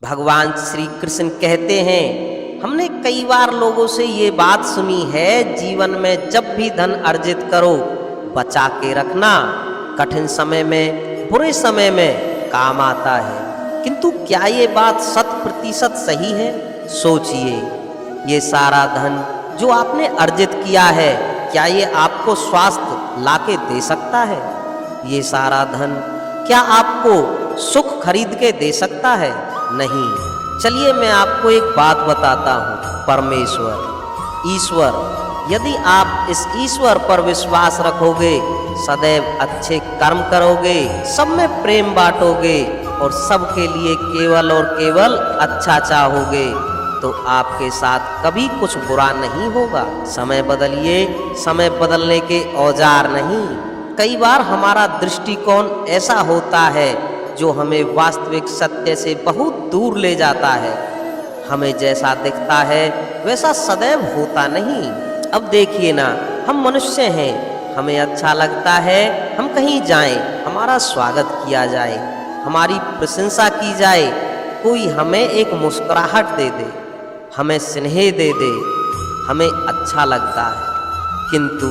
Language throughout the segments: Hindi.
भगवान श्री कृष्ण कहते हैं, हमने कई बार लोगों से ये बात सुनी है, जीवन में जब भी धन अर्जित करो बचा के रखना, कठिन समय में बुरे समय में काम आता है। किंतु क्या ये बात 100% सही है? सोचिए, ये सारा धन जो आपने अर्जित किया है, क्या ये आपको स्वास्थ्य लाके दे सकता है? ये सारा धन क्या आपको सुख खरीद के दे सकता है? नहीं। चलिए मैं आपको एक बात बताता हूँ। परमेश्वर, ईश्वर, यदि आप इस ईश्वर पर विश्वास रखोगे, सदैव अच्छे कर्म करोगे, सब में प्रेम बांटोगे और सबके लिए केवल और केवल अच्छा चाहोगे, तो आपके साथ कभी कुछ बुरा नहीं होगा। समय बदलिए, समय बदलने के औजार नहीं। कई बार हमारा दृष्टिकोण ऐसा होता है जो हमें वास्तविक सत्य से बहुत दूर ले जाता है। हमें जैसा दिखता है वैसा सदैव होता नहीं। अब देखिए ना, हम मनुष्य हैं, हमें अच्छा लगता है हम कहीं जाएं, हमारा स्वागत किया जाए, हमारी प्रशंसा की जाए, कोई हमें एक मुस्कुराहट दे दे, हमें स्नेह दे दे, हमें अच्छा लगता है। किंतु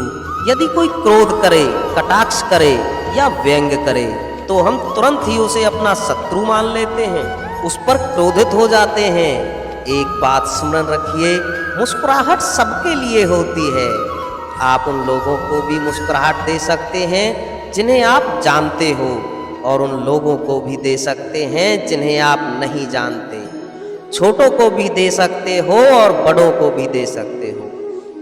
यदि कोई क्रोध करे, कटाक्ष करे या व्यंग करे, तो हम तुरंत ही उसे अपना शत्रु मान लेते हैं, उस पर क्रोधित हो जाते हैं। एक बात स्मरण रखिए, मुस्कुराहट सबके लिए होती है। आप उन लोगों को भी मुस्कुराहट दे सकते हैं जिन्हें आप जानते हो, और उन लोगों को भी दे सकते हैं जिन्हें आप नहीं जानते। छोटों को भी दे सकते हो और बड़ों को भी दे सकते हो।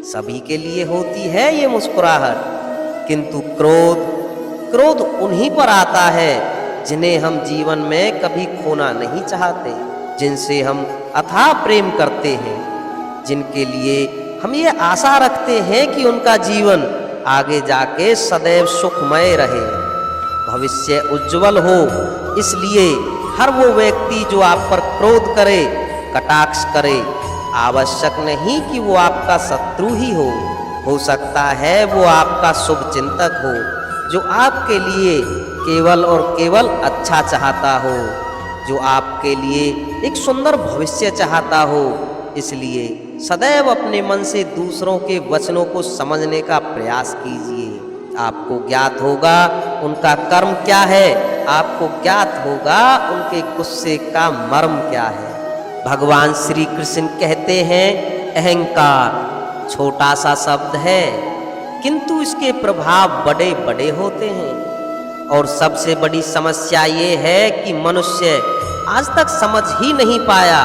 सभी के लिए होती है ये मुस्कुराहट। किंतु क्रोध उन्हीं पर आता है जिन्हें हम जीवन में कभी खोना नहीं चाहते, जिनसे हम अथाह प्रेम करते हैं, जिनके लिए हम ये आशा रखते हैं कि उनका जीवन आगे जाके सदैव सुखमय रहे, भविष्य उज्जवल हो। इसलिए हर वो व्यक्ति जो आप पर क्रोध करे, कटाक्ष करे, आवश्यक नहीं कि वो आपका शत्रु ही हो सकता है वो आपका शुभ चिंतक हो, जो आपके लिए केवल और केवल अच्छा चाहता हो, जो आपके लिए एक सुंदर भविष्य चाहता हो। इसलिए सदैव अपने मन से दूसरों के वचनों को समझने का प्रयास कीजिए। आपको ज्ञात होगा उनका कर्म क्या है, आपको ज्ञात होगा उनके गुस्से का मर्म क्या है। भगवान श्री कृष्ण कहते हैं, अहंकार छोटा सा शब्द है, किंतु इसके प्रभाव बड़े बड़े होते हैं। और सबसे बड़ी समस्या ये है कि मनुष्य आज तक समझ ही नहीं पाया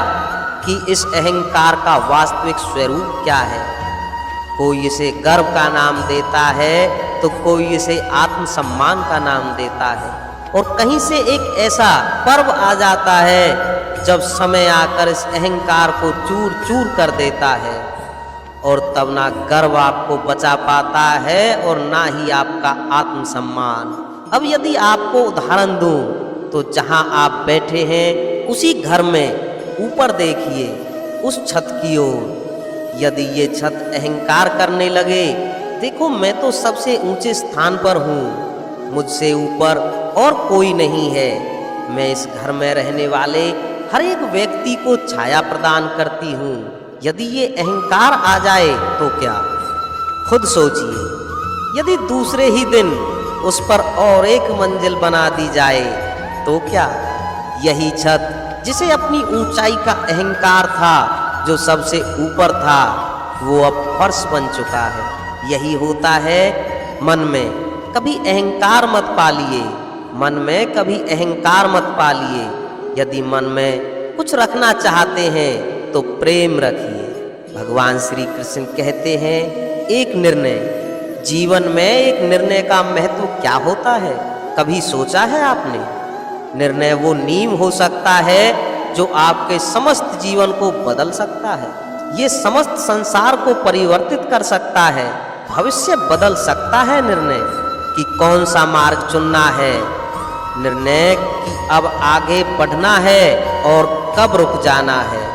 कि इस अहंकार का वास्तविक स्वरूप क्या है। कोई इसे गर्व का नाम देता है तो कोई इसे आत्मसम्मान का नाम देता है, और कहीं से एक ऐसा पर्व आ जाता है जब समय आकर इस अहंकार को चूर चूर कर देता है, और तब ना गर्व आपको बचा पाता है और ना ही आपका आत्मसम्मान। अब यदि आपको उदाहरण दूं तो जहां आप बैठे हैं उसी घर में ऊपर देखिए, उस छत की ओर। यदि ये छत अहंकार करने लगे, देखो मैं तो सबसे ऊंचे स्थान पर हूँ, मुझसे ऊपर और कोई नहीं है, मैं इस घर में रहने वाले हर एक व्यक्ति को छाया प्रदान करती हूँ। यदि ये अहंकार आ जाए तो क्या? खुद सोचिए, यदि दूसरे ही दिन उस पर और एक मंजिल बना दी जाए तो क्या? यही छत जिसे अपनी ऊंचाई का अहंकार था, जो सबसे ऊपर था, वो अब फर्श बन चुका है। यही होता है मन में। कभी अहंकार मत पालिए, मन में कभी अहंकार मत पालिए। यदि मन में कुछ रखना चाहते हैं तो प्रेम रखिए। भगवान श्री कृष्ण कहते हैं, एक निर्णय, जीवन में एक निर्णय का महत्व क्या होता है, कभी सोचा है आपने? निर्णय वो नींव हो सकता है जो आपके समस्त जीवन को बदल सकता है, ये समस्त संसार को परिवर्तित कर सकता है, भविष्य बदल सकता है। निर्णय कि कौन सा मार्ग चुनना है, निर्णय कि अब आगे बढ़ना है और कब रुक जाना है,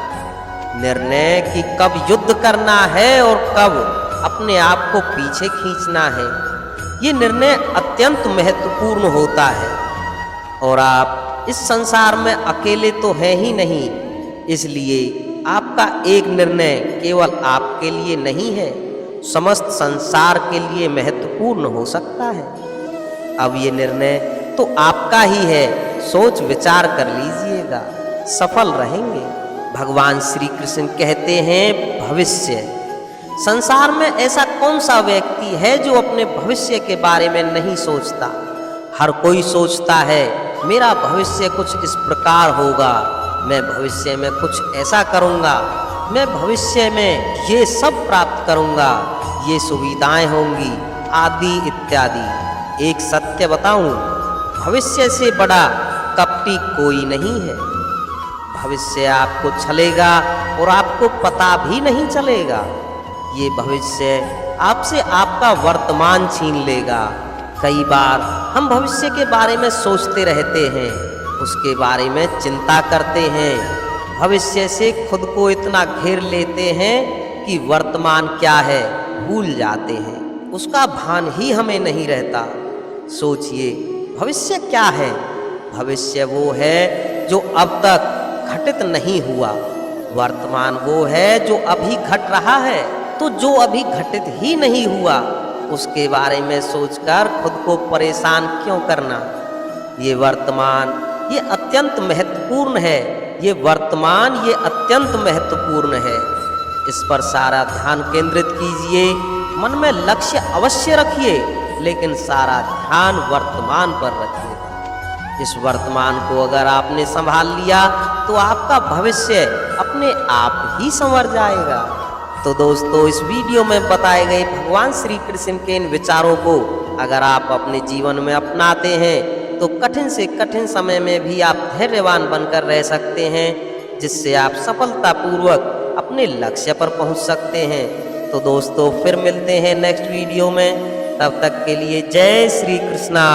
निर्णय कि कब युद्ध करना है और कब अपने आप को पीछे खींचना है। ये निर्णय अत्यंत महत्वपूर्ण होता है, और आप इस संसार में अकेले तो है ही नहीं, इसलिए आपका एक निर्णय केवल आपके लिए नहीं है, समस्त संसार के लिए महत्वपूर्ण हो सकता है। अब ये निर्णय तो आपका ही है, सोच विचार कर लीजिएगा, सफल रहेंगे। भगवान श्री कृष्ण कहते हैं भविष्य। संसार में ऐसा कौन सा व्यक्ति है जो अपने भविष्य के बारे में नहीं सोचता? हर कोई सोचता है मेरा भविष्य कुछ इस प्रकार होगा, मैं भविष्य में कुछ ऐसा करूँगा, मैं भविष्य में ये सब प्राप्त करूँगा, ये सुविधाएं होंगी आदि इत्यादि। एक सत्य बताऊं, भविष्य से बड़ा कपटी कोई नहीं है। भविष्य आपको छलेगा और आपको पता भी नहीं चलेगा। ये भविष्य आपसे आपका वर्तमान छीन लेगा। कई बार हम भविष्य के बारे में सोचते रहते हैं, उसके बारे में चिंता करते हैं, भविष्य से खुद को इतना घेर लेते हैं कि वर्तमान क्या है भूल जाते हैं, उसका भान ही हमें नहीं रहता। सोचिए भविष्य क्या है? भविष्य वो है जो अब तक घटित नहीं हुआ, वर्तमान वो है जो अभी घट रहा है। तो जो अभी घटित ही नहीं हुआ उसके बारे में सोचकर खुद को परेशान क्यों करना? ये वर्तमान ये अत्यंत महत्वपूर्ण है, ये वर्तमान ये अत्यंत महत्वपूर्ण है। इस पर सारा ध्यान केंद्रित कीजिए, मन में लक्ष्य अवश्य रखिए, लेकिन सारा ध्यान वर्तमान पर रखिएगा। इस वर्तमान को अगर आपने संभाल लिया तो आपका भविष्य अपने आप ही संवर जाएगा। तो दोस्तों, इस वीडियो में बताए गए भगवान श्री कृष्ण के इन विचारों को अगर आप अपने जीवन में अपनाते हैं तो कठिन से कठिन समय में भी आप धैर्यवान बनकर रह सकते हैं, जिससे आप सफलतापूर्वक अपने लक्ष्य पर पहुंच सकते हैं। तो दोस्तों, फिर मिलते हैं नेक्स्ट वीडियो में, तब तक के लिए जय श्री कृष्णा।